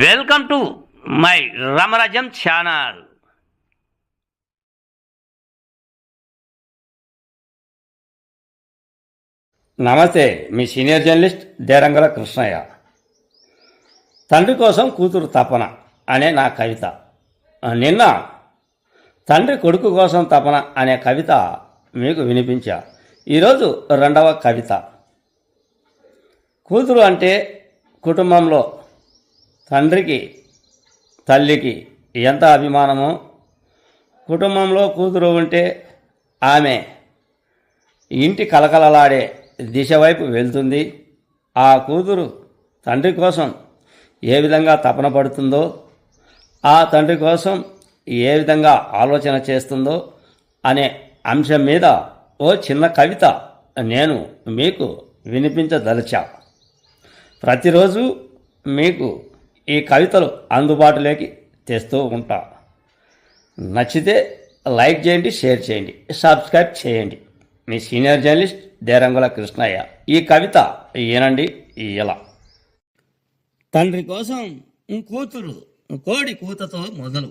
Welcome to my Ramarajyam channel. నమస్తే, మీ senior journalist దేరంగల Krishnaiah. తండ్రి కోసం కూతురు తపన అనే నా కవిత. నిన్న తండ్రి కొడుకు కోసం తపన అనే కవిత మీకు వినిపించా. ఈరోజు రెండవ కవిత. కూతురు అంటే కుటుంబంలో తండ్రికి తల్లికి ఎంత అభిమానమో, కుటుంబంలో కూతురు ఉంటే ఆమె ఇంటి కలకలలాడే దిశ వైపు వెళ్తుంది. ఆ కూతురు తండ్రి కోసం ఏ విధంగా తపన పడుతుందో, ఆ తండ్రి కోసం ఏ విధంగా ఆలోచన చేస్తుందో అనే అంశం మీద ఓ చిన్న కవిత నేను మీకు వినిపించదలిచా. ప్రతిరోజు మీకు ఈ కవితలు అందుబాటులోకి తెస్తూ ఉంటా. నచ్చితే లైక్ చేయండి, షేర్ చేయండి, సబ్స్క్రైబ్ చేయండి. మీ సీనియర్ జర్నలిస్ట్ దేరంగుల కృష్ణయ్య. ఈ కవిత ఏనండి ఇలా. తండ్రి కోసం కూతురు కోడి కూతతో మొదలు,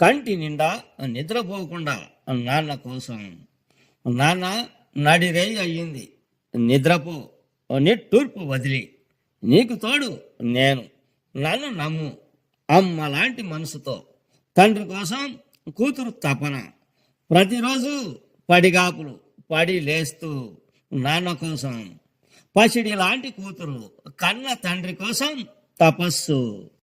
కంటి నిండా నిద్రపోకుండా నాన్న కోసం. నాన్న నడిరేయి అయ్యింది, నిద్రపో, నిట్టూర్పు వదిలి, నీకు తోడు నేను, నన్ను నమ్ము, అమ్మ లాంటి మనసుతో. తండ్రి కోసం కూతురు తపన, ప్రతిరోజు పడిగాపులు పడి లేస్తూ నాన్న కోసం. పసిడి లాంటి కూతురు కన్న తండ్రి కోసం తపస్సు.